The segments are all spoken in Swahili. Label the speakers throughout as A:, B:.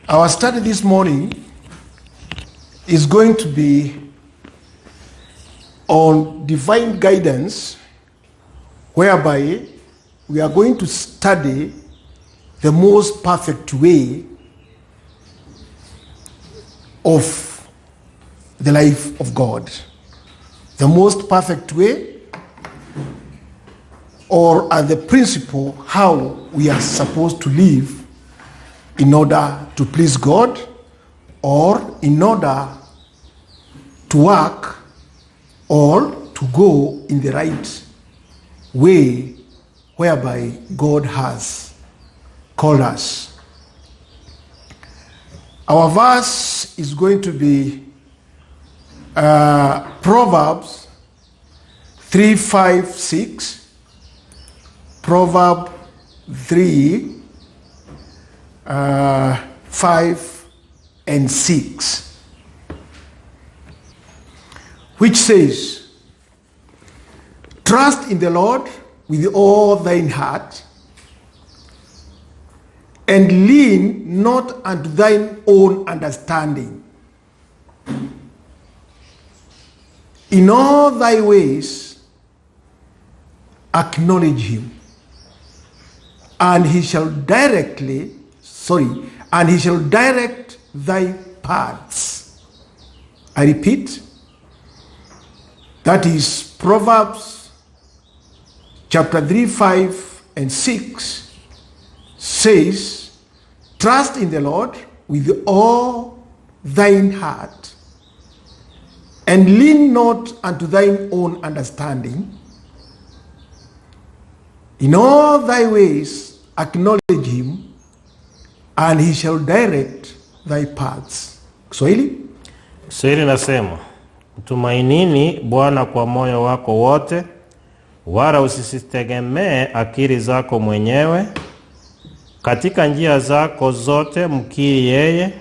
A: Our study this morning is going to be on divine guidance, whereby we are going to study the most perfect way of the life of God. The most perfect way, or the principle how we are supposed to live in order to please God, or in order to work or to go in the right way whereby God has called us. Our verse is going to be Proverbs 3:5-6, Proverbs 3:5-6, which says, "Trust in the Lord with all thine heart, and lean not unto thine own understanding. In all thy ways acknowledge him, and he shall direct thy paths." I repeat, that is Proverbs chapter 3:5-6 says, "Trust in the Lord with all thine heart, and lean not unto thine own understanding. In all thy ways acknowledge him, and he shall direct thy paths." Kiswahili
B: nasema, mtumainini Bwana kwa moyo wako wote, wala usisitegemee akili zako mwenyewe. Katika njia zako zote mkiri yeye,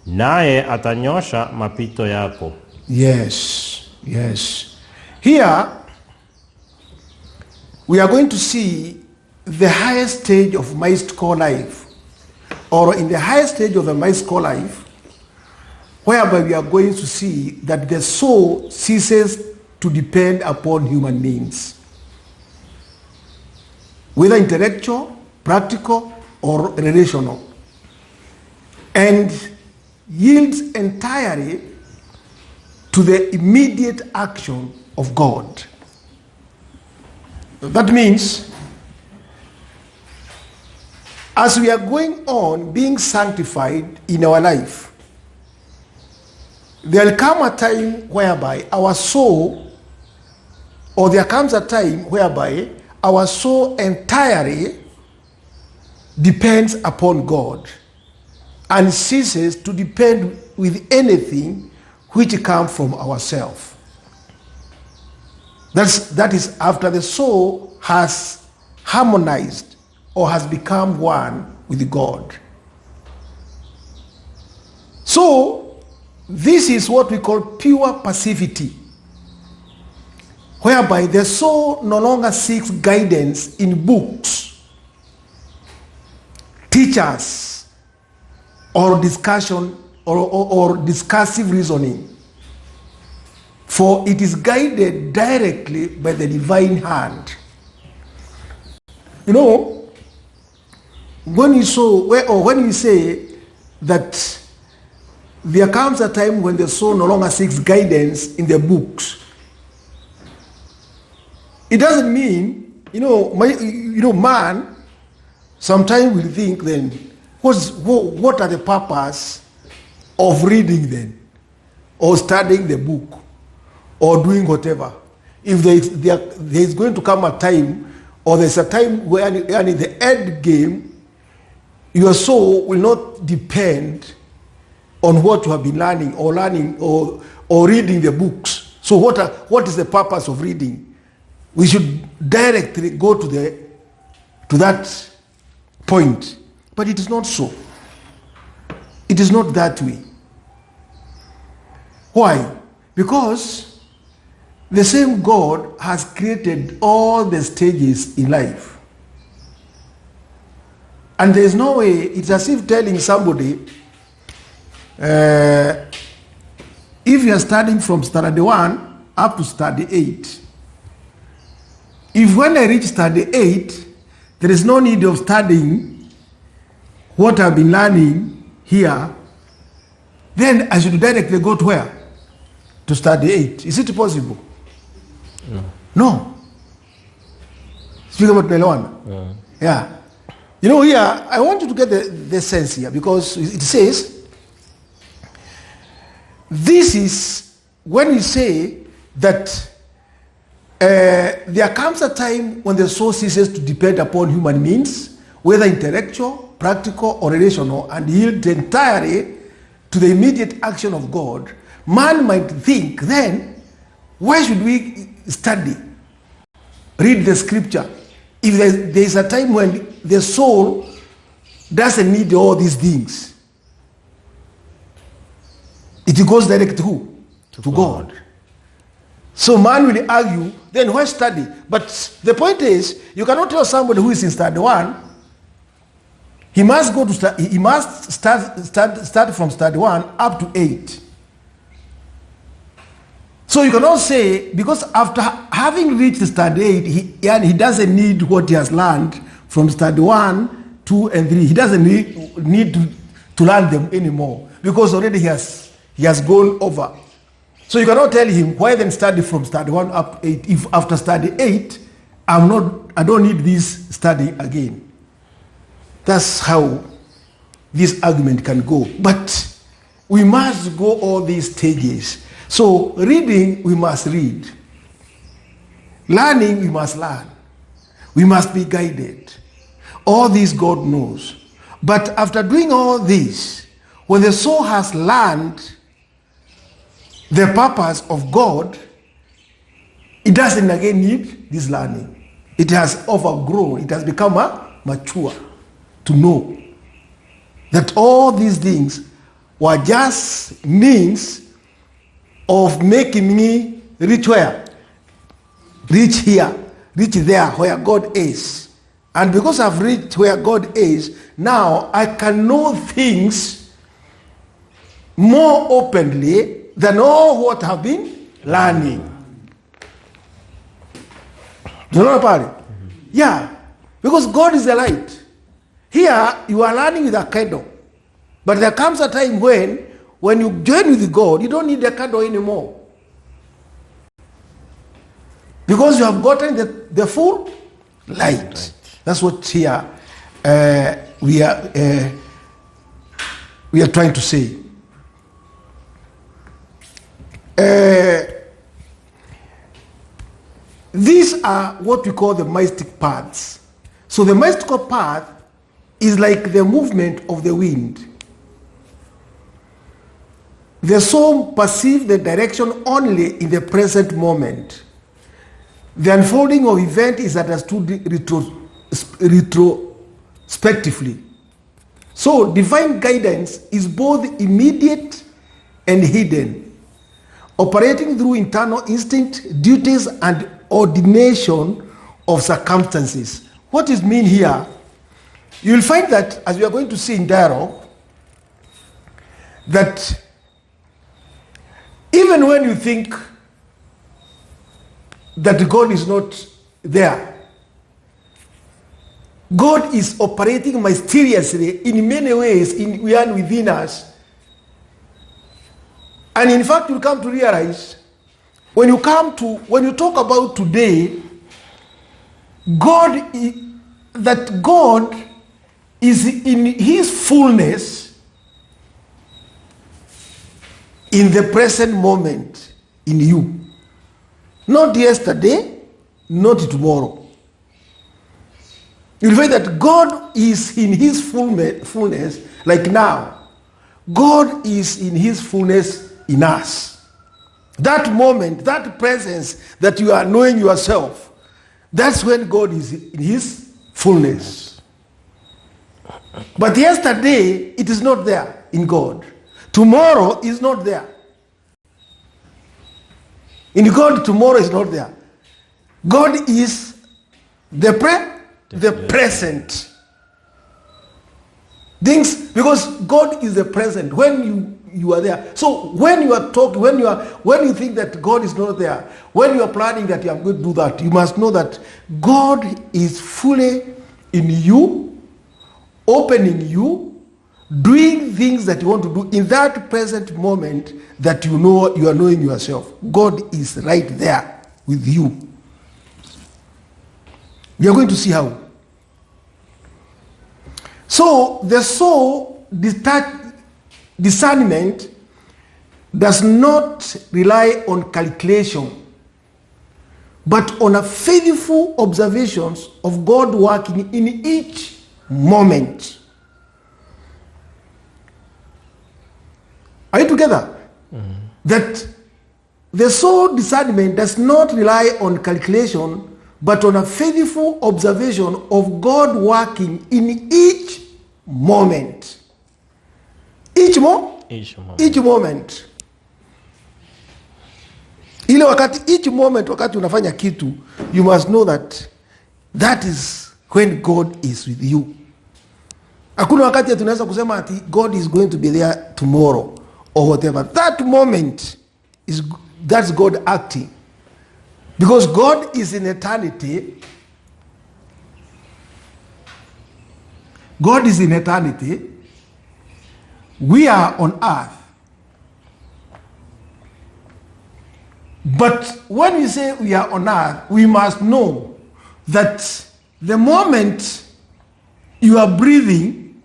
B: naye atanyosha mapito yako.
A: Yes. Here we are going to see the highest stage of mystical life, or in the highest stage of the mystical life, whereby we are going to see that the soul ceases to depend upon human means, whether intellectual, practical, or relational, and yields entirely to the immediate action of God. That means, as we are going on being sanctified in our life, there will come a time whereby our soul, or there comes a time whereby our soul entirely depends upon God and ceases to depend with anything which comes from ourselves. That is after the soul has harmonized or has become one with God. So this is what we call pure passivity, whereby the soul no longer seeks guidance in books, teachers, or discussion or discursive reasoning, for it is guided directly by the divine hand. You know, when you say that there comes a time when the soul no longer seeks guidance in the books, it doesn't mean, man sometimes will think then, what are the purpose of reading then, or studying the book, or doing whatever, if there is going to come a time, or there's a time where in the end game, your soul will not depend on what you have been learning or reading the books. So what is the purpose of reading? We should directly go to that point. But it is not so. It is not that way. Why? Because the same God has created all the stages in life. And there is no way, it's as if telling somebody if you are studying from study 1 up to study 8, if when I reach study 8, there is no need of studying what I've been learning here, then I should directly go to where? To study 8. Is it possible? No. Speak about Melwana. Yeah. You know, here, I want you to get the sense here, because it says, this is when we say that there comes a time when the soul ceases to depend upon human means, whether intellectual, practical, or relational, and yield entirely to the immediate action of God. Man might think, then, why should we study, read the scripture, if there is a time when the soul doesn't need all these things? It goes direct to who? To God. So man will argue, then why study? But the point is, you cannot tell somebody who is in study 1, he must go to he must start from study 1 up to 8. So you cannot say, because after having reached study 8, he doesn't need what he has learned from study 1, 2, and 3. He doesn't need to learn them anymore, because already he has gone over. So you cannot tell him, why then study from study 1 up 8, if after study 8, I don't need this study again. That's how this argument can go. But we must go all these stages. So reading, we must read. Learning, we must learn. We must be guided. All this God knows. But after doing all this, when the soul has learned the purpose of God, it doesn't again need this learning. It has overgrown. It has become mature to know that all these things were just means of making me reach where? Reach here, reach there, where God is. And because I've reached where God is, now I can know things more openly than all what I've been learning. Do you know about it? Yeah. Because God is the light. Here, you are learning with a candle. But there comes a time when you join with God, you don't need the candle anymore. Because you have gotten the full light. That's what here we are trying to say. These are what we call the mystic paths. So the mystical path is like the movement of the wind. The soul perceives the direction only in the present moment. The unfolding of event is understood retrospectively. So divine guidance is both immediate and hidden, operating through internal instinct, duties, and ordination of circumstances. What is mean here? You will find that, as we are going to see in dialogue, that even when you think that God is not there, God is operating mysteriously in many ways within us. And in fact, you come to realize, when you talk about today, God is in his fullness in the present moment in you. Not yesterday, not tomorrow. You'll find that God is in his fullness, like now. God is in his fullness in us. That moment, that presence that you are knowing yourself, that's when God is in his fullness. But yesterday, it is not there in God. Tomorrow is not there. In God, tomorrow is not there. God is the present. Things, because God is the present. When you are there. So when you are talking, when you think that God is not there, when you are planning that you are going to do that, you must know that God is fully in you, opening you, doing things that you want to do in that present moment that you know you are knowing yourself. God is right there with you. We are going to see how. So the soul discernment does not rely on calculation, but on a faithful observations of God working in each moment. Are you together? Mm-hmm. That the soul discernment does not rely on calculation, but on a faithful observation of God working in each moment. Each moment. Ile wakati, each moment, wakati unafanya kitu, you must know that that is when God is with you. Hakuna wakati tunaweza kusema ati God is going to be there tomorrow or whatever. That moment that's God acting. Because God is in eternity. God is in eternity. We are on earth. But when we say we are on earth, we must know that the moment you are breathing,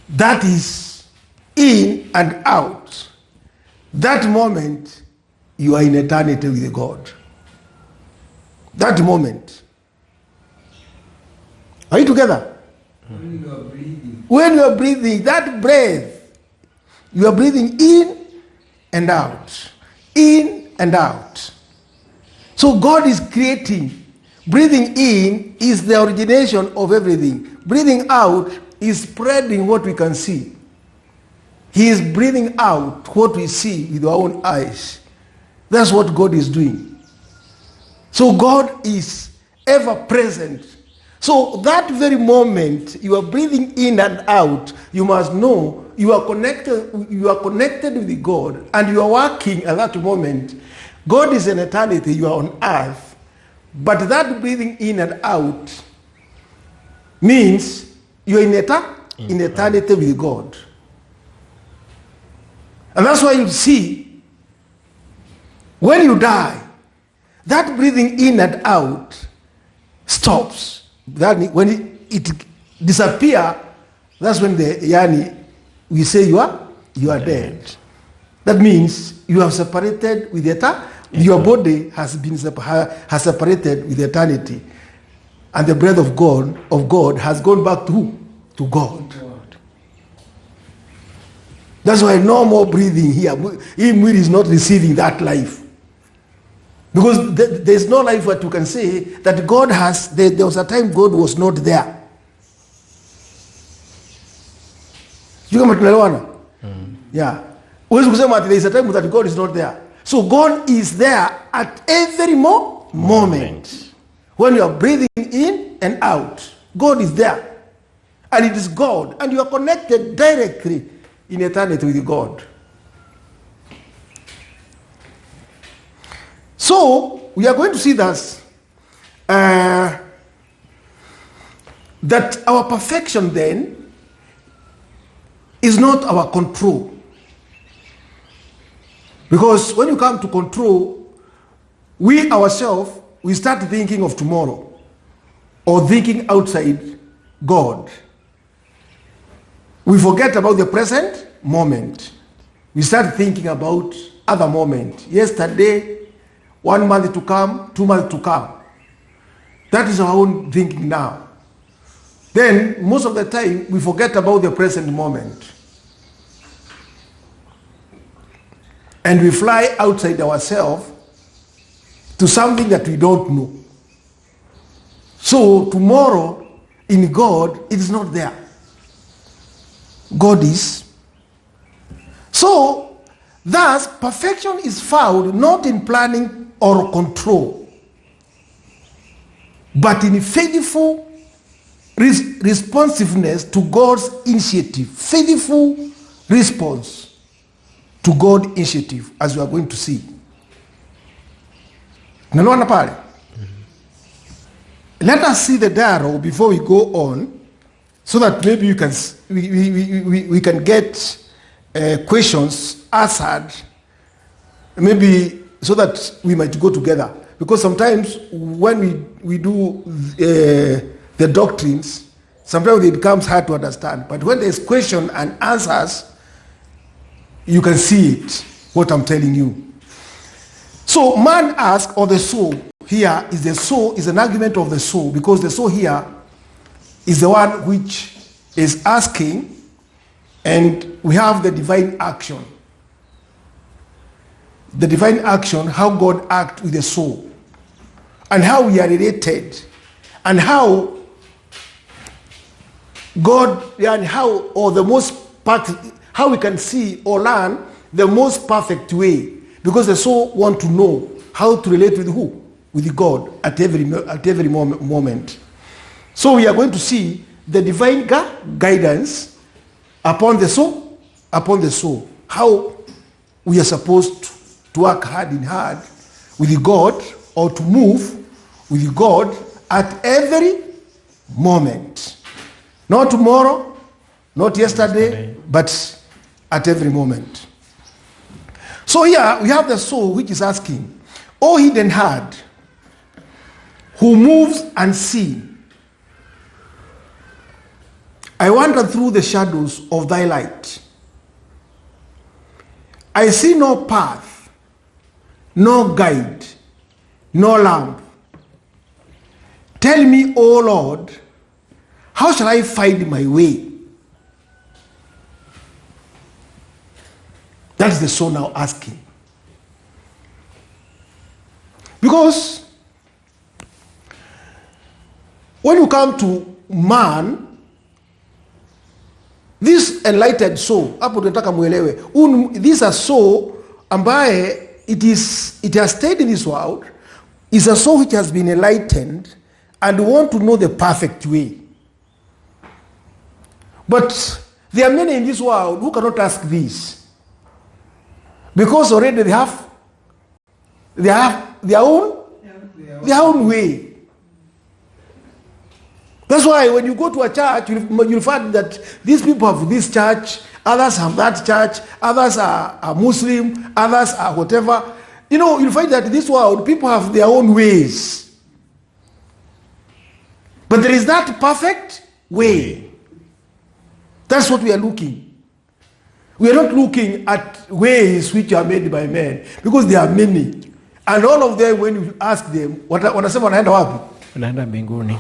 A: that is in and out. That moment, you are in eternity with God. That moment. Are you together? When you are breathing, that breath, you are breathing in and out. In and out. So God is creating. Breathing in is the origination of everything. Breathing out is spreading what we can see. He is breathing out what we see with our own eyes. That's what God is doing. So God is ever present. So that very moment you are breathing in and out, you must know you are connected with God, and you are working at that moment. God is in eternity, you are on earth. But that breathing in and out means you are in eternity with God. And that's why you see, when you die, that breathing in and out stops. That when it disappears, that's when we say you are dead. That means you have separated with eternity. Your body has separated with eternity, and the breath of God has gone back to who? To God. That's why no more breathing here. Him is not receiving that life. Because there's no life that you can say that God has, there was a time God was not there. You kama tunaelewana? Yeah. Uwezi kusema that there is a time that God is not there. So God is there at every moment. When you are breathing in and out, God is there. And it is God. And you are connected directly in eternity with God. So, we are going to see that our perfection then is not our control. Because when you come to control, we ourselves, we start thinking of tomorrow or thinking outside God. We forget about the present moment. We start thinking about other moment. Yesterday, 1 month to come, 2 months to come. That is our own thinking now. Then, most of the time, we forget about the present moment. And we fly outside ourselves to something that we don't know. So, tomorrow, in God, it is not there. God is. So, thus, perfection is found not in planning or control, but in faithful responsiveness to God's initiative, faithful response to God's initiative, as we are going to see. Unaona pale? Let us see the dialogue before we go on, so that maybe you can we can get questions answered, maybe so that we might go together. Because sometimes when we do the doctrines, sometimes it becomes hard to understand. But when there's question and answers, you can see it, what I'm telling you. So man asks, or the soul here is the soul, is an argument of the soul, because the soul here is the one which is asking, and we have the divine action. The divine action, how God acts with the soul, and how we are related, and how God, and how, or the most part, how we can see or learn the most perfect way, because the soul want to know how to relate with who? With God at every moment. So we are going to see the divine guidance upon the soul, how we are supposed to work hand in hand with God, or to move with God at every moment. Not tomorrow, not yesterday, but at every moment. So here we have the soul which is asking, O hidden heart, who moves unseen, I wander through the shadows of thy light. I see no path, no guide, no lamp. Tell me, O Lord, how shall I find my way? That's the soul now asking. Because when you come to man, this enlightened soul, hapo tunataka muelewe, this a soul ambaye it has stayed in this world, is a soul which has been enlightened and want to know the perfect way. But there are many in this world who cannot ask this, because already they have their own way. That's why when you go to a church, you'll find that these people have this church, others have that church, others are Muslim, others are whatever. You know, you'll find that in this world, people have their own ways. But there is that perfect way. That's what we are looking. We are not looking at ways which are made by men, because there are many. And all of them, when you ask them, wanasema wanaenda wapi?
B: Wanaenda mbinguni.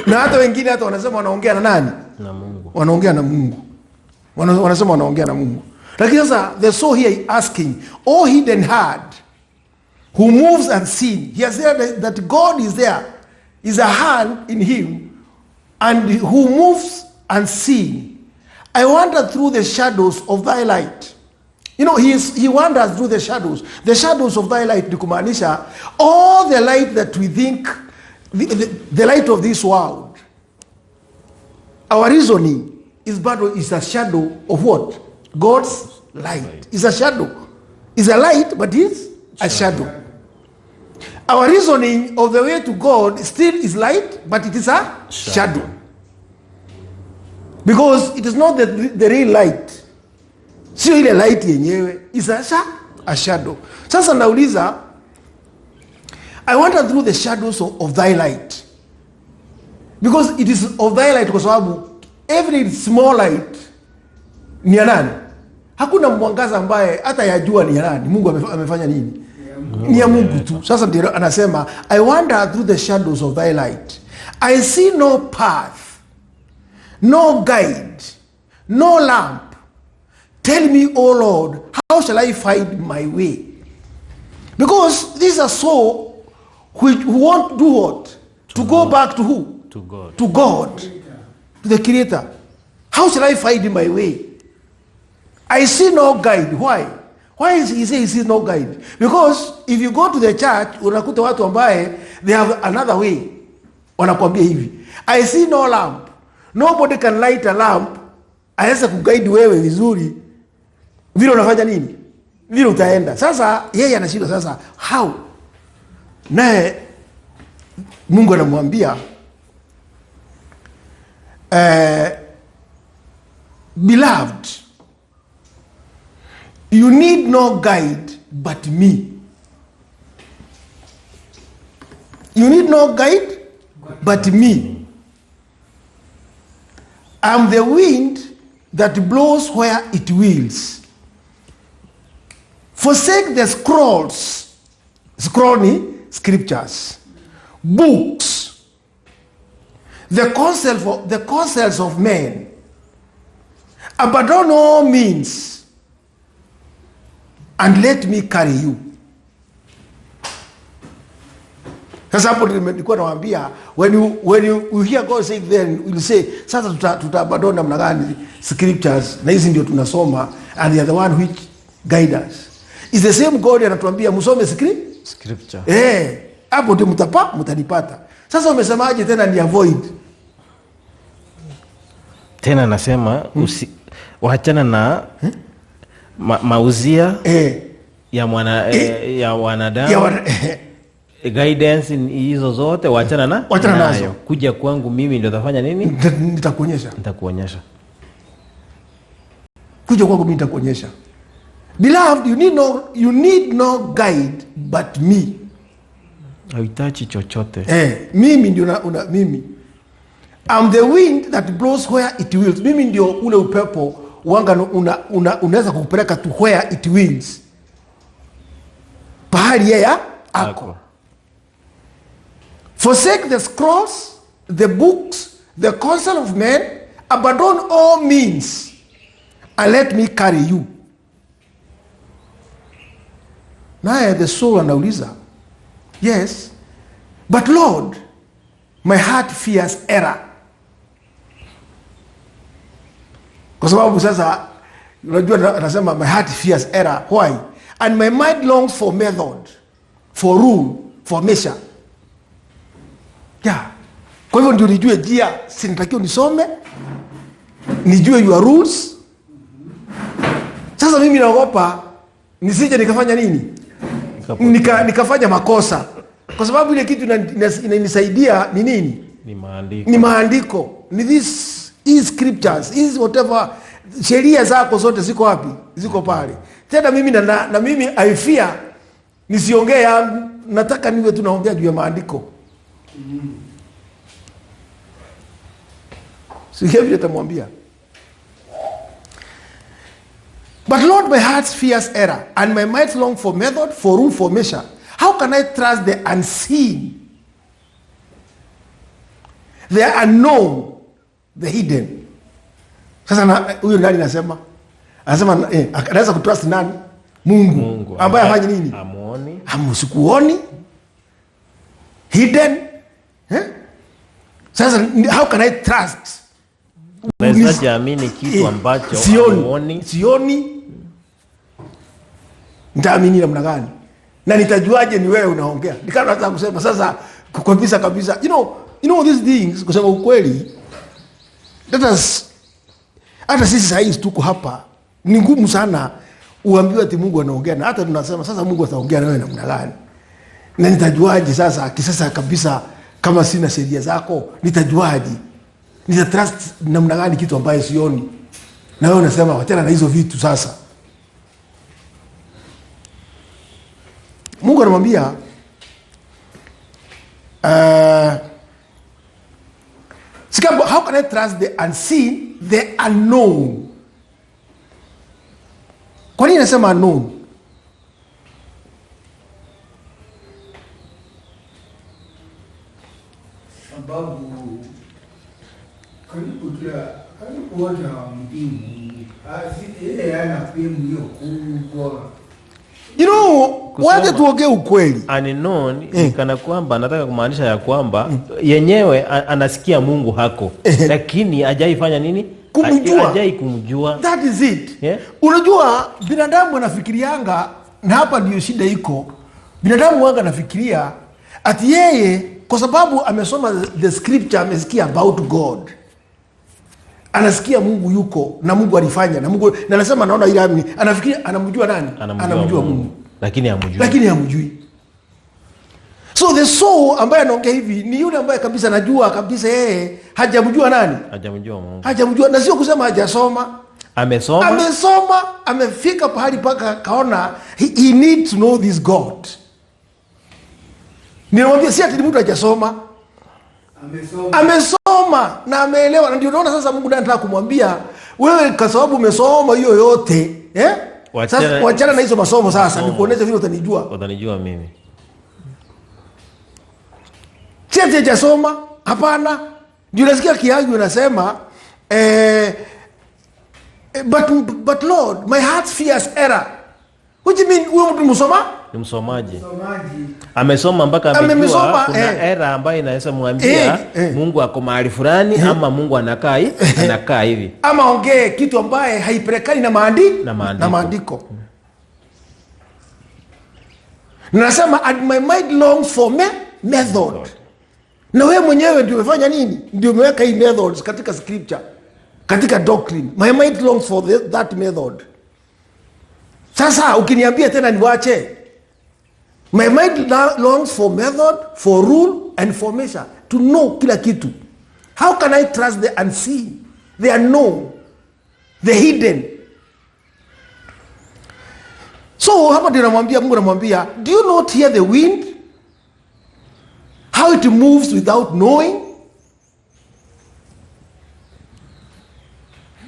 A: Na hata wengine hata wanasema wanaongea na nani? Na Mungu. Wanaongea na Mungu. Wanasema wanaongea na Mungu. Lakini sasa the soul here is asking, O hidden heart, who moves unseen. He has said that God is there, is a hand in him, and who moves unseen. I wander through the shadows of thy light. You know, he wanders through the shadows of thy light, ni kumaanisha all the light that we think, the light of this world. Our reasoning is a shadow of what? God's light. It's a shadow. It's a light, but it's a shadow. Our reasoning of the way to God still is light, but it is a shadow. Because it is not the real light. Sio ile light yenyewe, is a shadow. Sasa nauliza, I wander through the shadows of thy light. Because it is of thy light, kwa sababu every small light ni ya nani? Hakuna mwangaza ambaye hata yajua ni ya nani. Mungu amefanya nini? Ni ya Mungu tu. Sasa ndio anasema, I wander through the shadows of thy light. I see no path, no guide, no lamp. Tell me, O Lord, how shall I find my way? Because this is a soul who won't do what? To go back to who?
B: To God.
A: To God. To the Creator. How shall I find my way? I see no guide. Why? Why is he saying he sees no guide? Because if you go to the church, unakuta watu ambaye they have another way wanakuambia hivi, I see no lamp. Nobody can light a lamp aweze kuguide wewe vizuri vile unafanya nini, vile utaenda. Sasa yeye anashindwa sasa how, naye Mungu anamwambia beloved, you need no guide but me. You need no guide but me. I'm the wind that blows where it wills. Forsake the scrolls, scriptures, books, the counsels of men. Abandon all means and let me carry you. Sasa hapo nilikuwa nawaambia, when you hear God say, then we'll say sasa tutabadon namna gani scriptures, na hizi ndio tunasoma, and the other one which guide us is the same God anatuambia msome scripture. Hapo ndio mtanipata. Sasa umesemaje tena ni avoid?
B: Tena nasema waachana na mauzia ya wanadamu. Guidance hizo zote waachana nazo. Kuja kwangu mimi ndio tafanya nini? Nitakuonyesha.
A: Kuja kwangu mimi nitakuonyesha. Beloved, you need no guide but me.
B: Hauhitaji chochote.
A: Mimi ndio mimi. I'm the wind that blows where it wills. Mimi ndio ule upepo wanga unaweza kukupeleka to where it wills. Pahali yeye ako. Forsake the scrolls, the books, the counsel of men, abandon all means, and let me carry you. Naye the soul anauliza, yes, but Lord, my heart fears error. Kwa sababu sasa unajua anasema my heart fears error. Why? And my mind longs for method, for rule, for measure. Yeah. Kwa hivyo ndio nijue njia, sinatakiwa nisome, nijue your rules. Sasa mimi naogopa nisije nikafanya nini? Nikafanya makosa. Kwa sababu ile kitu inanisaidia ni nini? Ni maandiko. Ni these scriptures, is whatever, sheria zako zote ziko wapi? Ziko pale. Tena mimi na mimi I fear nisiongee yangu, nataka niwe tunaongea juu ya maandiko. Sivyo tamwambia. But Lord, my heart fears error, and my mind long for method, for rule, for measure. How can I trust the unseen, the unknown, the hidden? Sasa huyo nani nasema? Anasema anaweza kutrust nani? Mungu. Ambaye afanye nini?
B: Amuoni.
A: Amusikuoni. Hidden. Sasa how can I trust?
B: Naweza jiamini kitu ambacho
A: sioni. Nitaamini namna gani? Na nitajuaje ni wewe unaongea? Nikana hata kusema sasa kabisa. You know these things, kusema ukweli. Hata sisi sasa tuko hapa. Ni ngumu sana uambiwe ati Mungu anaongea, na hata tunasema sasa Mungu ataongea na wewe namna gani? Na nitajuaje sasa kisasa kabisa kama sina sheria zako? Nitajuaje? Nitatrust namna gani kitu ambaye sioni? Na wewe unasema wachana na hizo vitu sasa. Mungu anamwambia how can I trust the unseen, the unknown? Kwa nini nasema unknown?
C: Sababu karibu wote hawamjui. Ile anapimu hiyo kubwa.
A: Waje tuongee ukweli.
B: Unknown ni kana kwamba nataka kumaanisha ya kwamba yenyewe anasikia Mungu hako, lakini hajaifanya nini? Kumjua.
A: That is it. Yeah? Unajua binadamu anafikirianga, na hapa ndio shida iko. Binadamu wanga anafikiria ati yeye kwa sababu amesoma the scripture, amesikia about God, anasikia Mungu yuko na Mungu alifanya na Mungu, na anasema naona ile amini, anafikiria anamjua nani? Anamjua Mungu, lakini hamjui. So the soul ambaye anaongea hivi ni yule ambaye kabisa anajua kabisa yeye hajamjua nani? Hajamjua Mungu. Hajamjua, na sio kusema hajasoma. Amesoma, amefika pahali paka kaona he needs to know this God. Ninamwambia si ati mtu hajasoma. Amesoma na ameelewa, na ndio unaona sasa Mungu anataka kumwambia wewe, kwa sababu umesoma hiyo yote, sasa wachana na hizo masomo sasa, nikuonesha vile utanijua mimi. Si ati hajasoma, hapana. Ndio nasikia Kiagi unasema but Lord, my heart fears error. What do you mean? Wewe mtu msoma? Ni msomaji. Amesoma mpaka amejua kuna error ambayo inaweza mwambia Mungu ako mahali fulani, ama Mungu anakaa hivi. Ama ongee kitu ambaye haipelekani na maandiko. Nasema and my mind longs for method. Na wewe mwenyewe ndio umefanya nini? Ndio umeweka hii methods katika scripture, katika doctrine. My mind longs for that method. Sasa ukiniambia tena niwache, my mind longs for method, for rule and for measure, to know kila kitu. How can I trust the unseen, the unknown, the hidden? So hapa ndio namwambia Mungu, namwambia, do you not hear the wind, how it moves without knowing?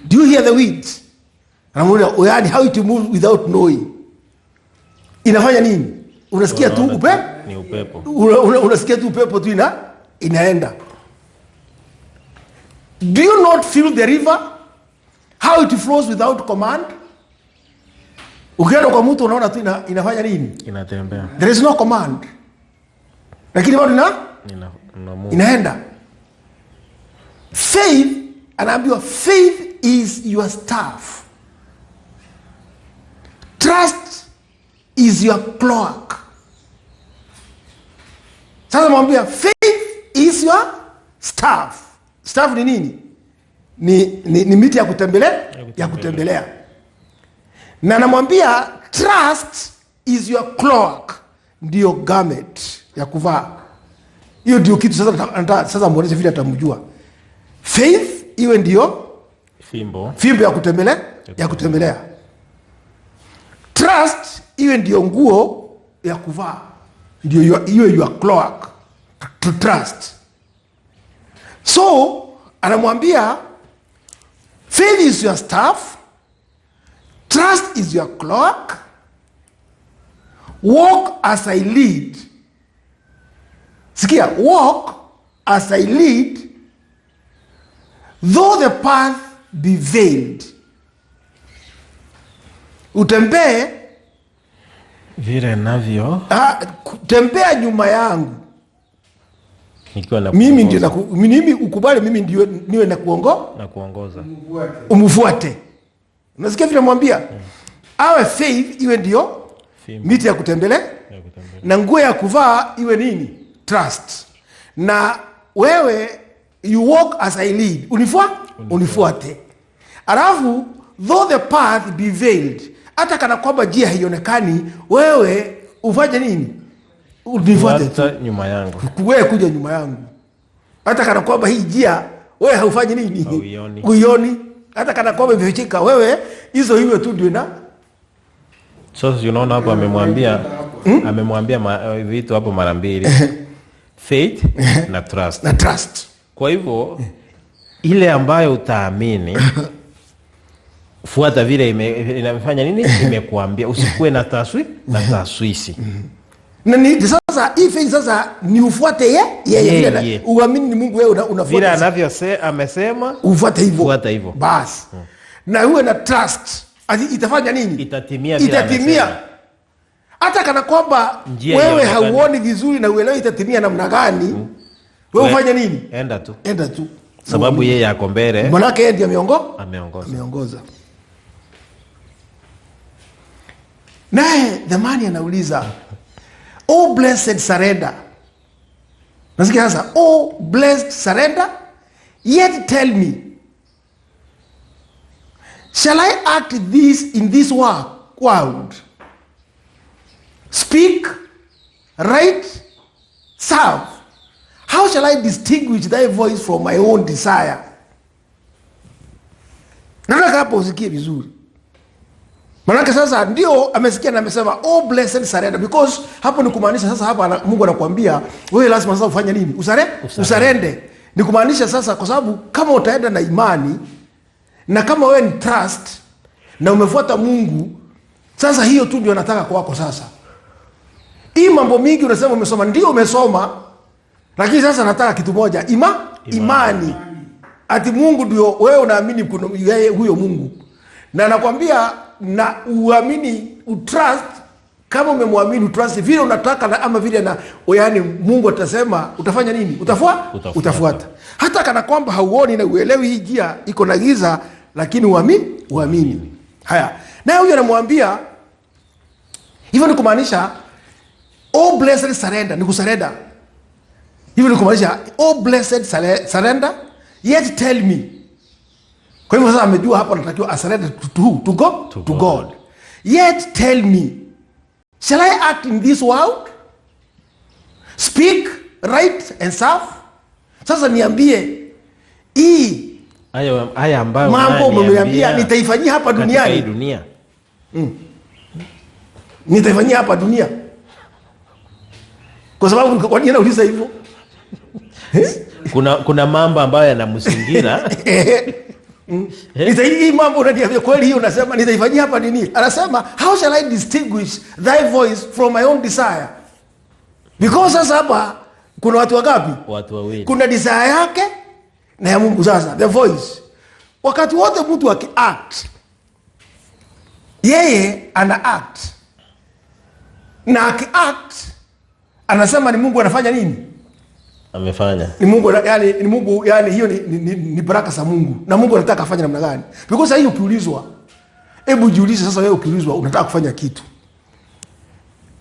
A: Do you hear the wind? Anamwambia, how it moves without knowing. Inafanya nini? Unasikia tu upepo. Unasikia tu upepo tu inaenda. Do you not feel the river, how it flows without command? Ukienda kwa mtu unaona tu inafanya nini? Inatembea. There is no command. Lakini bado inaenda. Faith, anaambiwa faith is your staff. Trust is your cloak. Sasa mwambia faith is your staff. Staff ni nini? Ni miti ya kutembelea. Na namwambia trust is your cloak, ndio garment ya kuvaa. Hiyo ndio kitu sasa muoneshe vile atamjua. Faith iwe ndio fimbo ya kutembelea. Trust iwe ndio nguo ya kuvaa, ndio your cloak, to trust. So anamwambia faith is your staff, trust is your cloak, walk as I lead. Sikia, walk as I lead, though the path be veiled. Utembee vile navyo, tembea nyuma yangu. Mimi ukubali mimi ndio niwe na kuongoza. Umfuate. Unasikia vile mwambia? Awe faith iwe ndio miti ya kutembelea. Na nguo ya kuvaa iwe nini? Trust. Na wewe you walk as I lead. Unifuate. Alafu though the path be veiled, hata kana kwamba njia haionekani, wewe ufanye nini? Unifuate tu nyuma yangu. Wewe kuja nyuma yangu. Hata kana kwamba hii njia wewe haufanyi nini? Uioni. Hata kana kwamba imefichika, wewe hizo hiyo tu ndio na. So unaona hapo amemwambia vitu hapo mara mbili. Faith na trust. Kwa hivyo ile ambayo utaamini, fuata vile inafanya nini? Imekuambia usikuwe na taswisi. Na ni sasa faith sasa ni ufuate yeye. Uamini ni Mungu, wewe unafuata. Vile amesema ufuate hivyo. Basi. Na uwe na trust. Itafanya nini? Itatimia. Hata kana kwamba wewe hauoni vizuri na uelewi itatimia namna gani, wewe ufanye nini? Enda tu. Sababu yeye yako mbele. Manake yeye ndiye ameongoza. Naye the man anauliza, oh blessed surrender. Nasikia sasa, oh blessed surrender, yet tell me, shall I act this in this world? Speak, write, serve. How shall I distinguish thy voice from my own desire? Nataka hapo usikie vizuri. Manake sasa ndio amesikia na amesema oh blessed surrender, because hapo ni kumaanisha sasa hapa Mungu anakuambia wewe lazima sasa ufanye nini? Usarende. Ni kumaanisha sasa, kwa sababu kama utaenda na imani na kama wewe ni trust na umefuata Mungu, sasa hiyo tu ndio nataka kwako sasa. Hii mambo mingi unasema umesoma, ndio umesoma, lakini sasa nataka kitu moja, imani. Ati Mungu ndio wewe unaamini kuna yeye huyo Mungu. Na nakwambia na uamini, utrust, kama umemwamini utrust vile unataka na ama vile na yaani Mungu atasema utafanya nini? Utafuata. Hata kana kwamba hauoni na uelewi hii njia iko na giza, lakini uamini. Haya. Na huyo anamwambia hivyo, ni kumaanisha oh blessed surrender, ni kusurrender. Hivyo ni kumaanisha oh blessed surrender, yet tell me. Kwa hivyo sasa amejua hapa anatakiwa asurrender to God. Yet tell me, shall I act in this world? Speak, write and serve. Sasa niambie hii
B: haya ambayo
A: mambo umeniambia nitaifanyia hapa duniani. Nitaifanyia hapa dunia. Kwa sababu kwa nini nauliza hivyo?
B: Kuna mambo ambayo yanamsingira.
A: Hii mambo unaniambia kweli, hiyo unasema nitaifanyia hapa nini? Anasema how shall I distinguish thy voice from my own desire? Because sasa hapa kuna watu wangapi?
B: Watu wawili.
A: Kuna desire yake na ya Mungu. Sasa the voice, wakati wote mtu akiact, yeye ana act, na akiact anasema ni Mungu anafanya nini?
B: Amefanya.
A: Ni Mungu yani hiyo ni baraka za Mungu. Na Mungu anataka afanye namna gani? Because hiyo ukiulizwa, hebu jiulize sasa, wewe ukiulizwa unataka kufanya kitu,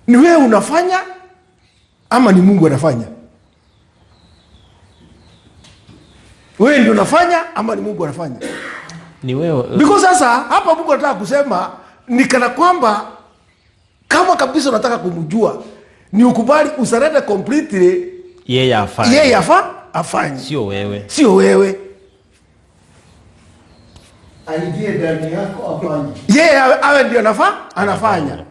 A: ni wewe unafanya ama ni Mungu anafanya? Wewe ndio unafanya ama ni Mungu anafanya?
B: Ni wewe.
A: Because sasa hapa Mungu anataka kusema ni kana kwamba kama kabisa unataka kumjua, ni ukubali usarende completely.
B: Yeye
A: afanye. Sio wewe.
C: Aingie ndani yako afanye.
A: Yeye awe ndio anafanya.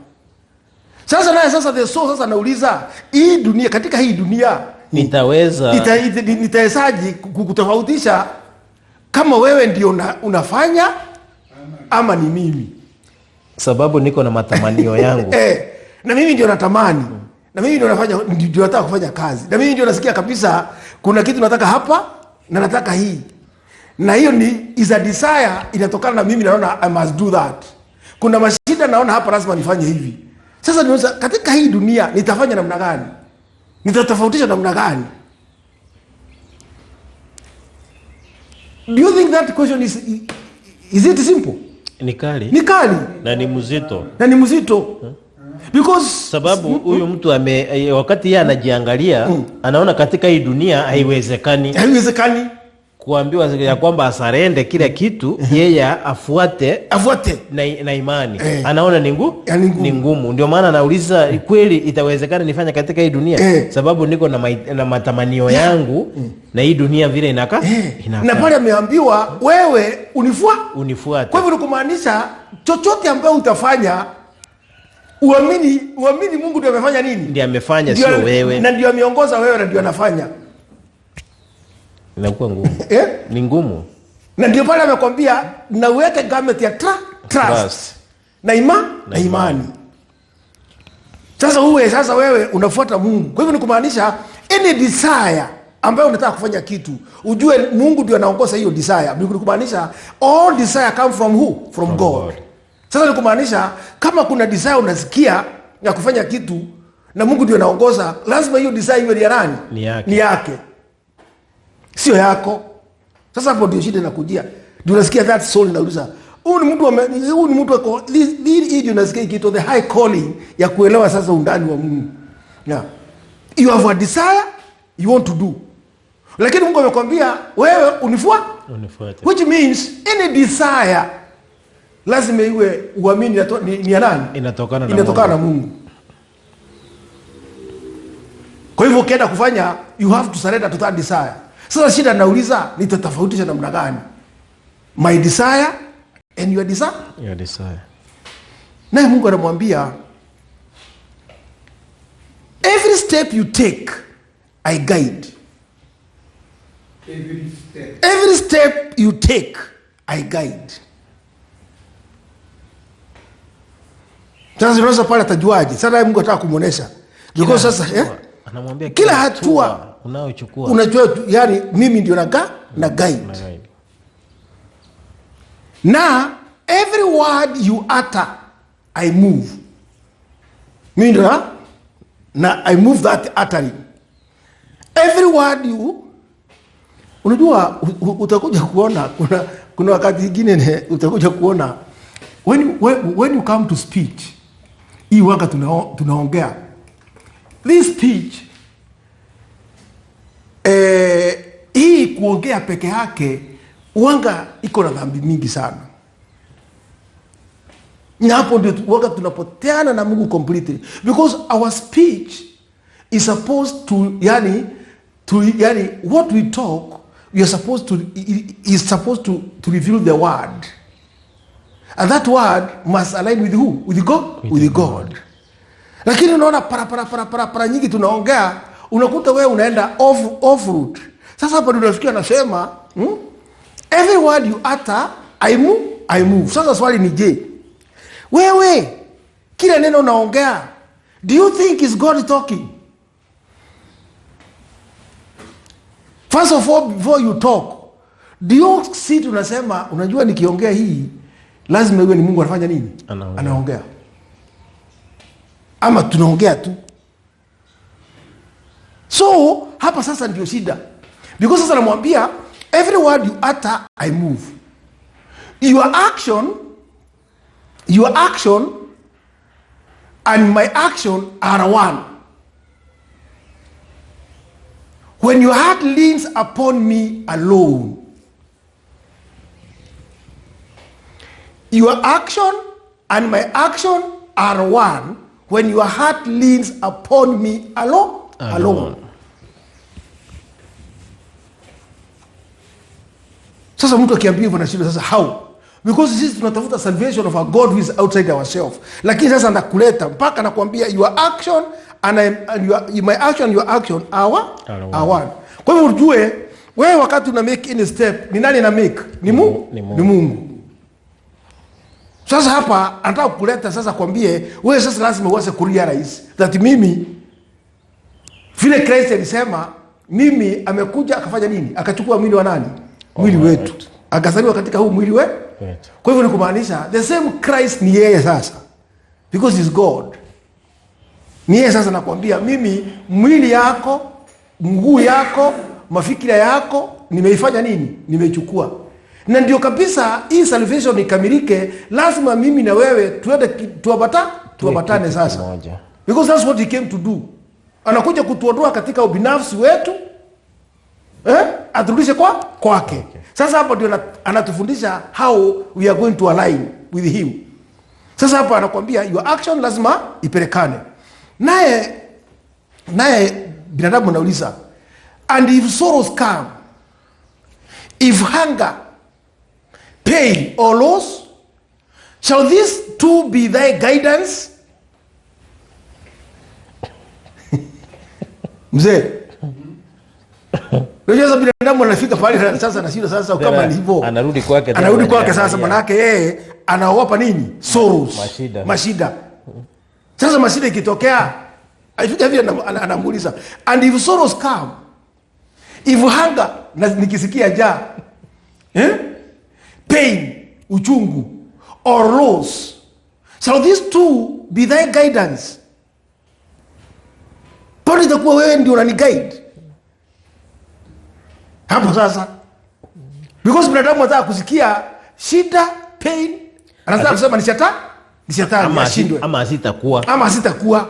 A: Sasa naye sasa the soul sasa nauliza, hii dunia, katika hii dunia nitawezaje kukutofautisha kama wewe ndio unafanya ama ni mimi?
B: Sababu niko na matamanio yangu.
A: Na mimi ndio natamani. Na mimi ndio nataka kufanya kazi. Na mimi ndio nasikia kabisa kuna kitu nataka hapa na nataka hii. Na hiyo is a desire, inatokana na mimi naona I must do that. Kuna mashida naona hapa lazima nifanye hivi. Sasa niweza katika hii dunia nitafanya namna gani? Nitatofautisha namna gani? Do you think that question is it simple?
B: Ni kali. Na ni mzito.
A: Because
B: sababu huyu mtu wakati yeye anajiangalia anaona katika hii dunia haiwezekani kuambiwa ya kwamba asarende kila kitu, yeye afuate na imani. Anaona ni ngumu. Ndio maana anauliza kweli itawezekana nifanye katika hii dunia? Sababu niko na matamanio yangu na hii dunia vile inakaa.
A: Na pale ameambiwa wewe
B: unifuate.
A: Kwa hivyo kumaanisha chochote ambacho utafanya uamini Mungu ndio amefanya nini?
B: Ndio amefanya, sio wewe.
A: Na ndio ameongoza wewe na ndio anafanya.
B: Inakuwa ngumu. Ni ngumu.
A: Na ndio pale amekwambia na uweke garment ya trust na imani. Sasa wewe unafuata Mungu. Kwa hivyo ni kumaanisha any desire ambayo unataka kufanya kitu, ujue Mungu ndio anaongoza hiyo desire. Ni kumaanisha all desire come from who? From God. Sasa ni kumaanisha kama kuna desire unasikia ya kufanya kitu na Mungu ndio anaongoza, lazima hiyo desire iwe ya nani? Ni yake. Sio yako. Sasa hapo ndio shida inakujia. Ndio unasikia that soul inauliza, huyu ni mtu wako hii ndio unasikia kitu the high calling ya kuelewa sasa undani wa Mungu. Yeah. You have a desire, you want to do. Lakini Mungu amekwambia wewe unifuate. Which means any desire lazima iwe uamini ni ya nani? Inatokana na Mungu. Kwa hivyo ukienda kufanya, you have to surrender to that desire. Sasa shida nauliza, nitatofautisha namna gani my desire and your desire? Naye Mungu anamwambia, every step you take I guide. Every step you take I guide. Sasa unaweza pale atajuaje? Sasa Mungu anataka kumuonesha. Because sasa
B: anamwambia
A: kila hatua
B: unayochukua
A: unajua, yani mimi ndio na guide. Na every word you utter I move. Mimi ndio na I move that uttering. Every word you, unajua utakuja kuona kuna wakati mwingine utakuja kuona when you come to speech, hii wanga tunaongea this speech, hii kuongea peke yake wanga iko na dhambi mingi sana. Na hapo ndio wanga tunapoteana na Mungu completely, because our speech is supposed to yani what we talk, we are supposed to is supposed to reveal the word, and that word must align with who? With God. Lakini unaona para nyingi tunaongea, unakuta wewe unaenda off route. Sasa hapo ndio nafikia nasema every word you utter I move. Sasa swali ni je, wewe kila neno unaongea, do you think is God talking? First of all, before you talk, do you sit unasema, unajua nikiongea hii lazima iwe ni Mungu anafanya nini? Anaongea. Ama tunaongea tu. So hapa sasa ndio shida, because sasa namwambia every word you utter I move. Your action and my action are one. When your heart leans upon me alone, your action and my action are one. When your heart leans upon me alone. Sasa mtu akiambia hivyo anashinda sasa how? Because sisi tunatafuta salvation of a God who is outside ourselves. Lakini sasa ndakuleta mpaka nakwambia your action and my action and your action are one. Kwa hivyo ujue wewe wakati una make any step, ni nani ana make? Ni Mungu. Sasa hapa anataka kuleta sasa kwambie wewe sasa lazima uanze kurealize that mimi vile Christ alisema mimi amekuja akafanya nini? Akachukua mwili wa nani? Mwili wetu. Akazaliwa katika huu mwili wetu. Kwa hivyo ni kumaanisha the same Christ ni yeye sasa. Because he is God. Ni yeye sasa nakwambia mimi mwili yako, mguu yako, mafikira yako nimeifanya nini? Nimechukua. Na ndio kabisa hii salvation ikamilike, lazima mimi na wewe tuende tuambatane sasa. Because that's what he came to do. Anakuja kutuondoa katika ubinafsi wetu, aturudishe kwake. Okay. Sasa hapo ndio anatufundisha how we are going to align with him. Sasa hapo anakuambia your action lazima ipelekane. Naye binadamu anauliza, and if sorrows come, if hunger, pain or loss, shall these two be thy guidance? Mzee, unajua binadamu anafika pale sasa na shida sasa kama ni hivyo. Anarudi kwake sasa manake yeye anaogopa nini? Sorrows. Mashida. Sasa mashida ikitokea, aifika hivi anamuuliza, and if sorrows come, if hunger, na nikisikia njaa, pain, uchungu, or loss, shall these two be thy guidance? Pone itakuwa wewe ndio unani guide hapo sasa, because binadamu anataka kusikia shida, pain, anataka kusema ni shetani ashindwe,
B: ama asitakuwa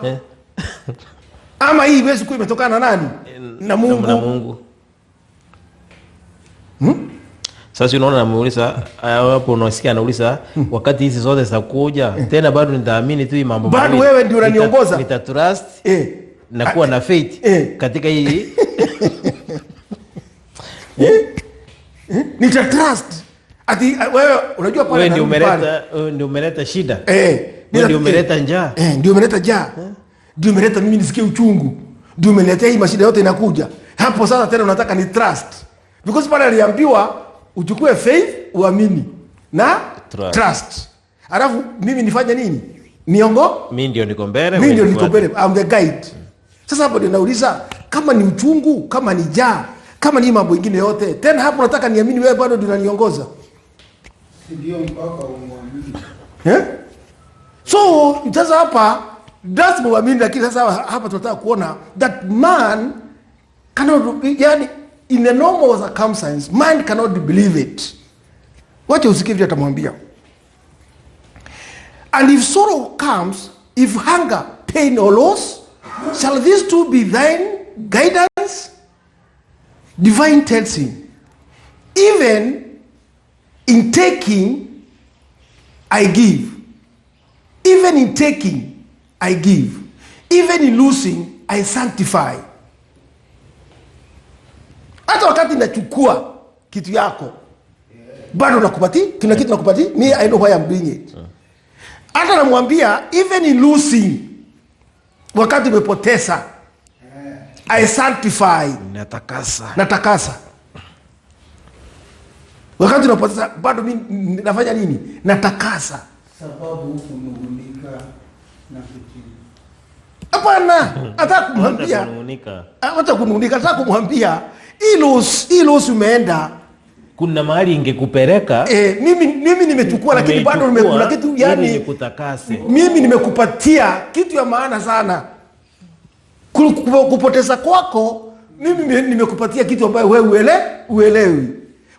A: ama hii iwezi kuwa imetokana na nani? na Mungu.
B: Sasa unaona namuuliza hapo, unasikia anauliza wakati hizi zote zitakuja tena bado nitaamini tu mambo
A: bado wewe ndio unaniongoza,
B: nitatrust na kuwa na faith katika hii
A: nitatrust ati wewe unajua pale
B: ndio umeleta shida ndio umeleta njaa
A: ndio umeleta njaa ndio umeleta mimi nisikie uchungu ndio umeleta hii mashida yote inakuja hapo. Sasa tena unataka ni trust because pale aliambiwa uchukue faith uamini na trust. Alafu mimi nifanye nini? Mimi
B: ndio niko mbele,
A: I'm the guide. Sasa hapo ndio nauliza kama ni uchungu, kama ni njaa, kama ni mambo mengine yote, tena hapo nataka niamini wewe bado ndio unaniongoza.
C: Ndio mpaka umwamini.
A: So sasa hapa that's muamini, lakini sasa hapa tunataka kuona that man cannot, yani in a normal circumstance man cannot believe it. Wacha usikie vile atamwambia. And if sorrow comes, if hunger, pain or loss, shall these two be thine guidance? Divine tells him, even in taking, I give. Even in taking, I give. Even in losing, I sanctify. Hata wakati nachukua kitu yako, bado nakupati, kuna kitu nakupati, me I know why I'm doing it. Hata namwambia, even in losing, wakati umepoteza, I sanctify. Natakasa. Wakati unapoteza, bado mimi nafanya nini? Natakasa.
C: Sababu kunungunika na kutii.
A: Hapana, nataka kumwambia. Hata kunungunika, nataka kumwambia, ilos umeenda.
B: Kuna mahali ingekupeleka.
A: Mimi nimechukua lakini bado kuna kitu yani
B: nikutakase.
A: Mimi nimekupatia kitu ya maana sana. Kupoteza kwako, mimi nimekupatia kitu ambayo wewe uelewi.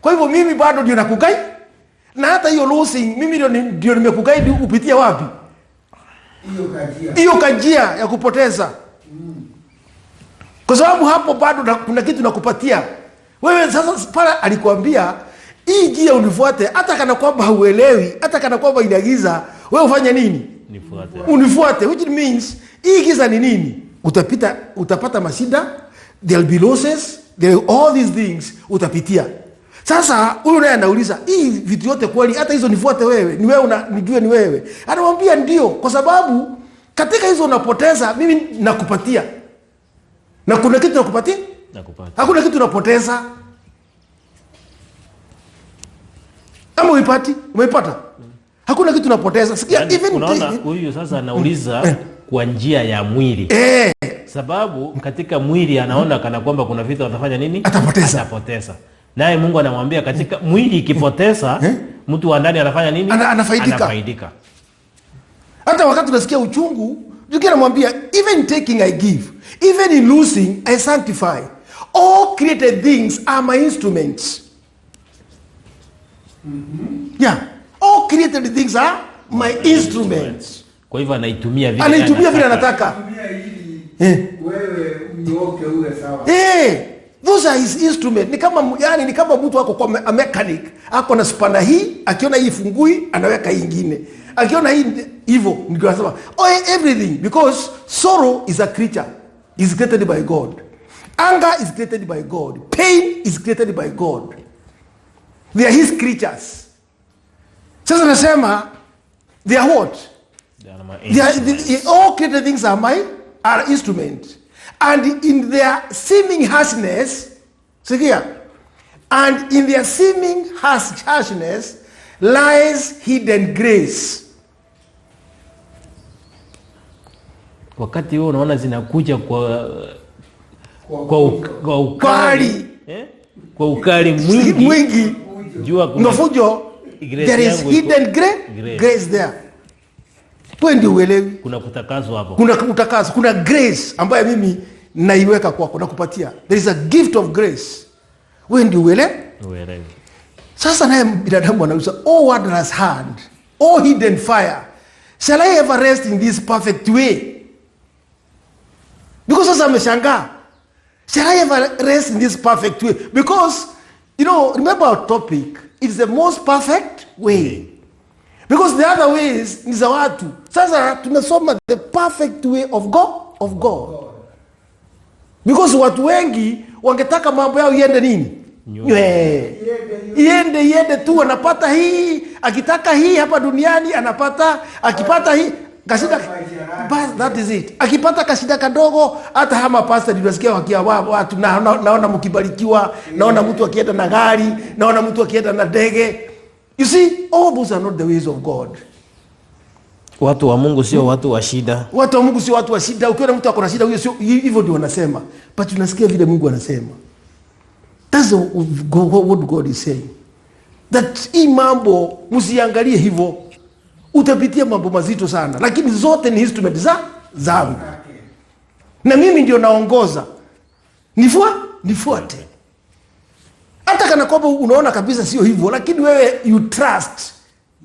A: Kwa hivyo mimi bado ndio nakugai. Na hata hiyo losing mimi ndio nimekuguide upitia wapi? Hiyo kajia ya kupoteza. Kwa sababu hapo bado kuna kitu nakupatia. Wewe sasa pale alikwambia hii njia unifuate, hata kana kwamba hauelewi, hata kana kwamba inagiza, wewe ufanye nini? Unifuate, which means hii giza ni nini? Utapata mashida, there'll be losses, all these things utapitia. Sasa huyu naye anauliza, hii vitu yote kweli hata hizo nifuate wewe? Ni wewe nijue ni wewe? Anamwambia ndio, kwa sababu katika hizo unapoteza, mimi nakupatia. Na kuna kitu nakupatia? Hakuna kitu unapoteza. Ama umeipata? Hakuna kitu unapoteza. Sikia,
B: yani, even unaona huyu sasa anauliza kwa njia ya mwili. Sababu katika mwili anaona kana kwamba kuna vitu atafanya nini? Atapoteza. Naye Mungu anamwambia katika mwili ikipoteza, mtu wa ndani anafanya nini? Anafaidika.
A: Hata wakati unasikia uchungu, Mungu anamwambia even taking I give, even in losing I sanctify. All created things are my instruments. Yeah. All created things are my instruments.
B: Kwa hivyo anaitumia
A: vile anataka.
C: Wewe unyoke uwe sawa.
A: Those are his instrument. Ni kama mtu wako kwa a mechanic. Ako na spana hii, akiona hii fungui, anaweka hii nyingine. Akiona hii hivyo, ndio anasema, everything, because sorrow is a creature. Is created by God. Anger is created by God. Pain is created by God. They are his creatures. Sasa nasema, they are what? All created things are instruments. And in their seeming harshness, see here, and in their seeming harshness lies hidden grace.
B: Wakati huo unaona zinakuja kwa ukali, kwa ukali mwingi, jua kuna
A: fujo, there is hidden grace there. Wewe uelewi.
B: Kuna kutakazwa hapo.
A: Kuna kutakazwa, kuna grace ambayo mimi naiweka kwako na kupatia. There is a gift of grace. Wewe ndio uelewi. Sasa naye binadamu anauliza, oh wondrous hand, oh hidden fire, shall I ever rest in this perfect way? Because sasa ameshangaa. Shall I ever rest in this perfect way? Because, remember our topic, it's the most perfect way. Because the other ways ni za watu. Sasa tunasoma the perfect way of God. Because watu wengi wangetaka mambo yao iende nini? Iende tu, anapata hii, akitaka hii hapa duniani anapata, akipata hii kasida, that is it. Akipata kasida kadogo, hata hama pastor nilisikia wakia watu naona mkibarikiwa, naona mtu akienda na gari, naona mtu akienda na ndege. You see, all those are not the ways of God.
B: Watu wa Mungu sio watu wa shida.
A: Watu wa Mungu sio watu wa shida. Ukiona mtu akona shida, huyo sio hivyo ndio wanasema. But tunasikia vile Mungu anasema. That's what God is saying. That hii mambo msiangalie hivyo. Utapitia mambo mazito sana, lakini zote ni instrument zangu. Na mimi ndio naongoza. Nifuate. Hata kana kwamba unaona kabisa sio hivyo, lakini wewe you trust.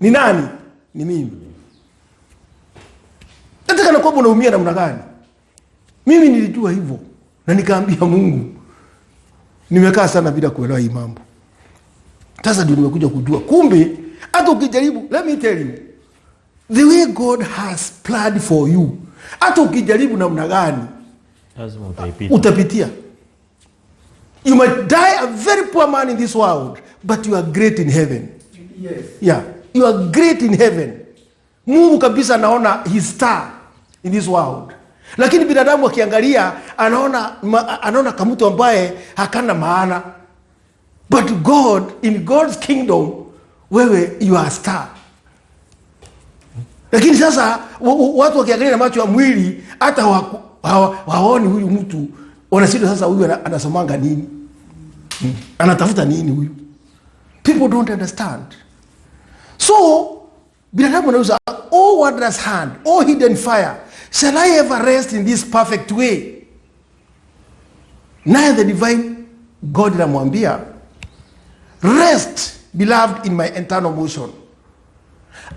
A: Ni nani? Ni mimi. Hata kana kwamba unaumia namna gani. Mimi nilijua hivyo na nikaambia Mungu, nimekaa sana bila kuelewa hii mambo. Sasa ndio nimekuja kujua. Kumbe hata ukijaribu, let me tell you, the way God has planned for you, hata ukijaribu namna gani,
B: lazima
A: utapitia. You might die a very poor man in this world, but you are great in heaven.
C: Yes.
A: Yeah, you are great in heaven. Mungu kabisa anaona his star in this world. Lakini binadamu akiangalia anaona kama mtu ambaye hakana maana. But God, in God's kingdom, wewe you are a star. Lakini sasa watu wakiangalia na macho ya mwili, hata hawaoni huyu mtu, wanashinda sasa huyu anasomanga nini? Anatafuta nini huyu? People don't understand. So binadamu anauza, oh wondrous hand, oh hidden fire, shall I ever rest in this perfect way? Naye the divine God anamwambia, rest, beloved, in my eternal motion.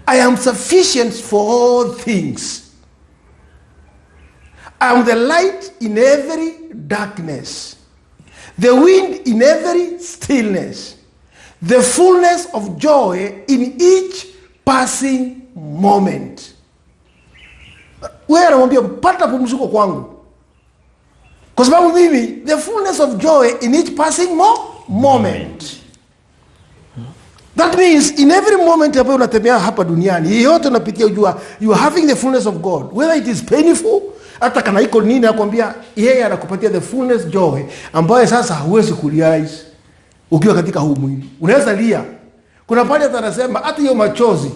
A: I am sufficient for all things. I am the light in every darkness, the wind in every stillness, the fullness of joy in each passing moment. Wewe anamwambia pata pumziko kwangu. Kwa sababu mimi, the fullness of joy in each passing moment. That means in every moment ambayo unatembea hapa duniani, yeyote unapitia ujua, you are having the fullness of God. Whether it is painful, hata kana iko nini, akwambia yeye anakupatia the fullness joy ambayo sasa huwezi kurealize ukiwa katika huu mwili. Unaweza lia. Kuna pale atanasema hata hiyo machozi,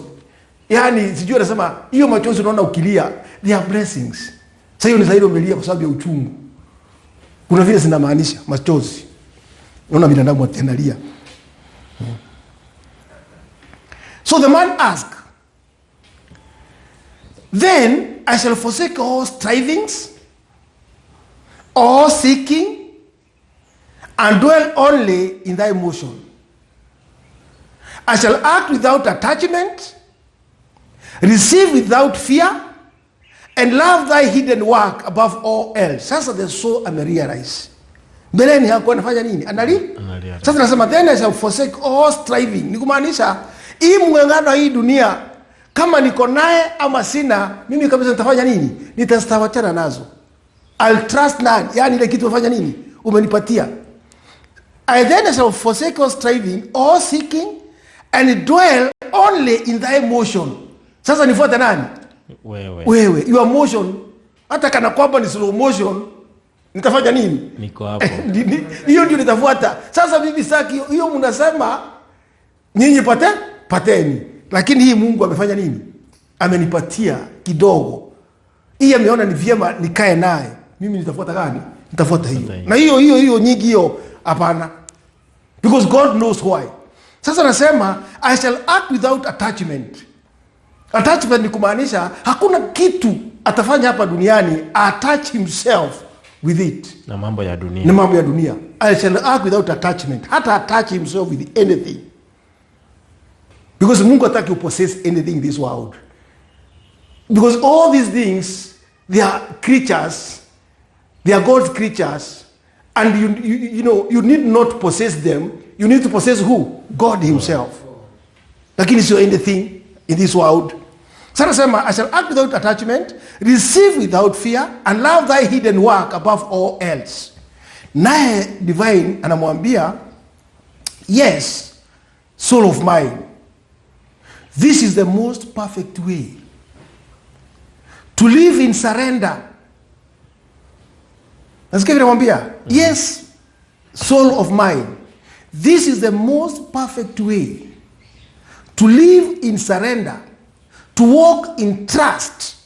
A: yani sijui anasema hiyo machozi unaona ukilia, they are blessings. Sasa hiyo ni zaidi umelia kwa sababu ya uchungu. Kuna vile zinamaanisha machozi. Unaona binadamu atalia. So the man asked, then I shall forsake all strivings, all seeking, and dwell only in thy motion. I shall act without attachment, receive without fear, and love thy hidden work above all else. Sasa the soul amerealize. Mbeleni hakuwa anafanya nini? Analia. Sasa nasema then I shall forsake all striving. Ni kumaanisha hii mng'ang'ano hii dunia, kama niko naye ama sina, mimi kabisa nitafanya nini? Nitastawachana nazo. I'll trust none. Yani ile kitu umefanya nini? Umenipatia. I then shall forsake all striving, all seeking, and dwell only in thy motion. Sasa nifuate nani? Wewe. Your motion, hata kana kwamba ni slow motion, nitafanya nini?
B: Niko hapo.
A: Hiyo ndio nitafuata. Sasa bibi saki, hiyo mnasema nyinyi pateni. Lakini hii Mungu amefanya nini? Amenipatia kidogo. Hii ameona ni vyema nikae naye. Mimi nitafuata gani? Nitafuata hiyo. Na hiyo nyingi hiyo hapana. Because God knows why. Sasa nasema I shall act without attachment. Attachment ni kumaanisha hakuna kitu atafanya hapa duniani attach himself with it.
B: Na mambo ya dunia.
A: I shall act without attachment. Hata attach himself with anything. Because Mungu hataki you possess anything in this world. Because all these things, they are creatures, they are God's creatures, And you need not possess them. You need to possess who? God himself. Lakini sio anything in this world. Sasa sema, I shall act without attachment, receive without fear, and love thy hidden work above all else. Naye divine anamwambia, yes, soul of mine, this is the most perfect way to live in surrender. Nasikia vile mwambia, yes, soul of mine, this is the most perfect way to live in surrender, to walk in trust,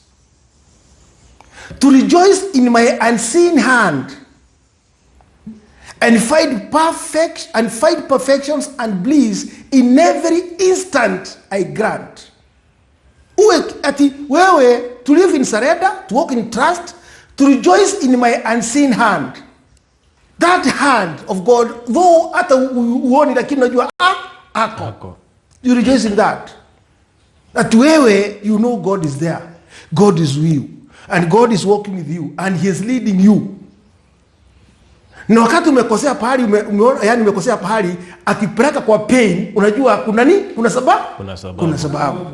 A: to rejoice in my unseen hand, and find perfections and bliss in every instant I grant. Wewe, to live in surrender, to walk in trust, to rejoice in my unseen hand. That hand of God, though hata uoni lakini unajua ako. You rejoice in that. That wewe, you know God is there. God is with you. And God is walking with you. And he is leading you. Na wakati umekosea pahali, yani umekosea pahali, akipeleka kwa pain, unajua kuna nini? Kuna sababu.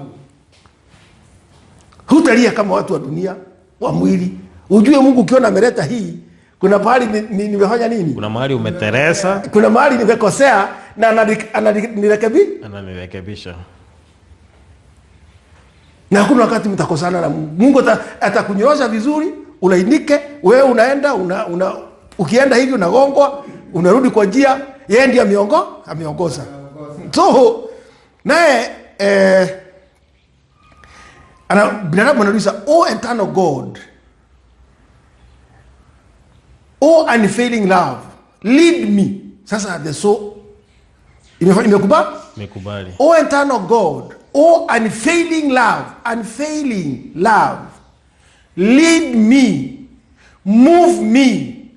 A: Hutalia kama watu wa dunia, wa mwili. Ujue Mungu ukiona ameleta hii, kuna pahali nimefanya nini?
B: Kuna mahali umeteresa.
A: Kuna mahali nimekosea na ananirekebisha. Na hakuna wakati mtakosana na Mungu. Mungu atakunyoosha vizuri, ulainike, wewe unaenda, ukienda hivi unagongwa, unarudi kwa njia, yeye ndiye ameongoza. So, naye binadamu anauliza, oh eternal God, oh unfailing love, lead me. Sasa the soul imekubali. Oh eternal God, oh unfailing love, lead me, move me,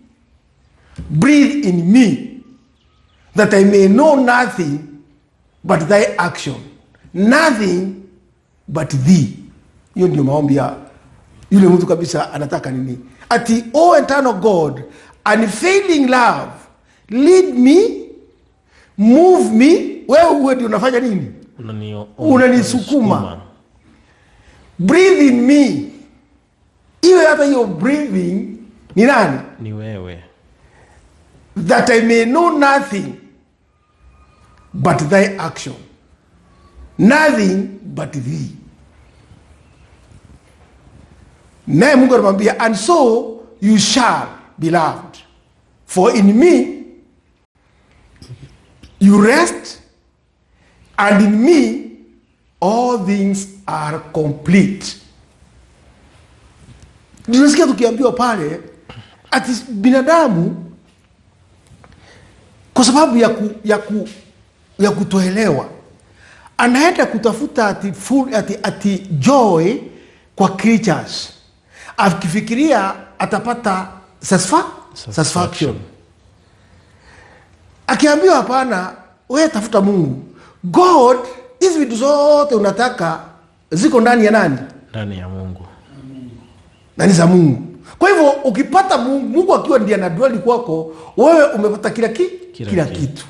A: breathe in me, that I may know nothing but thy action, nothing but thee. Hiyo ndio maombi ya yule mtu kabisa anataka nini? Ati, oh eternal God, unfailing love, lead me, move me. Wewe ndio unafanya nini? Unanisukuma. Breathe in me. Iwe hata hiyo breathing ni nani?
B: Ni wewe.
A: That I may know nothing but thy action, nothing but thee. Naye Mungu anamwambia, and so you shall be loved, for in me you rest, and in me all things are complete. Tunasikia tukiambiwa pale ati binadamu kwa sababu ya kutoelewa anaenda kutafuta ati joy kwa creatures, akifikiria atapata satisfaction. Akiambiwa hapana, wewe tafuta Mungu. God, hizi vitu zote unataka ziko ndani ya nani?
B: Ndani ya Mungu.
A: Ndani za Mungu. Kwa hivyo ukipata Mungu akiwa ndiye anadwali kwako, wewe umepata kila kitu.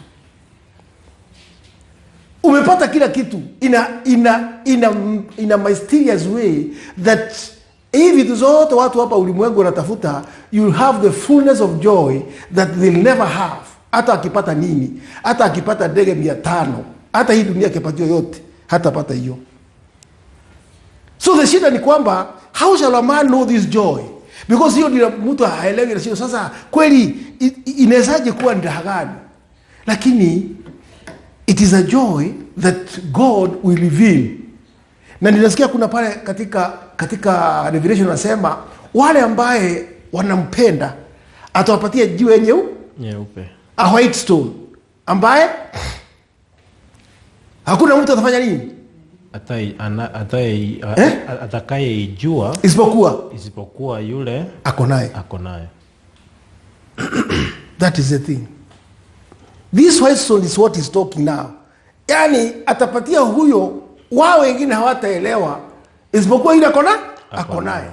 A: Umepata kila kitu in a mysterious way that hivi vitu zote watu hapa ulimwengu wanatafuta, you'll have the fullness of joy that they'll never have. Hata akipata nini, hata akipata ndege 500, hata hii dunia akipatiwa yote, hata pata hiyo. So the shida ni kwamba, how shall a man know this joy? Because hiyo ndio mtu haelewi na sio. Sasa kweli inawezaje kuwa ni raha gani? Lakini it is a joy that God will reveal. Na ninasikia kuna pale katika Revelation nasema wale ambaye wanampenda atawapatia jiwe
B: nyeupe,
A: a white stone, ambaye hakuna mtu atafanya nini?
B: Atakayeijua isipokuwa yule
A: ako naye. That is the thing. This white stone is what is talking now. Yani atapatia huyo, wao wengine hawataelewa isipokuwa yule ako naye.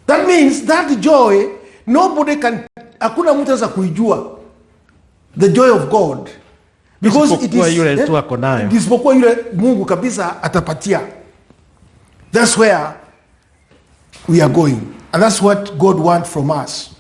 A: That means that joy nobody can hakuna mtu anaweza kuijua the joy of God because it is
B: yule tu ako nayo,
A: isipokuwa yule Mungu kabisa atapatia. That's where we are going, and that's what God wants from us.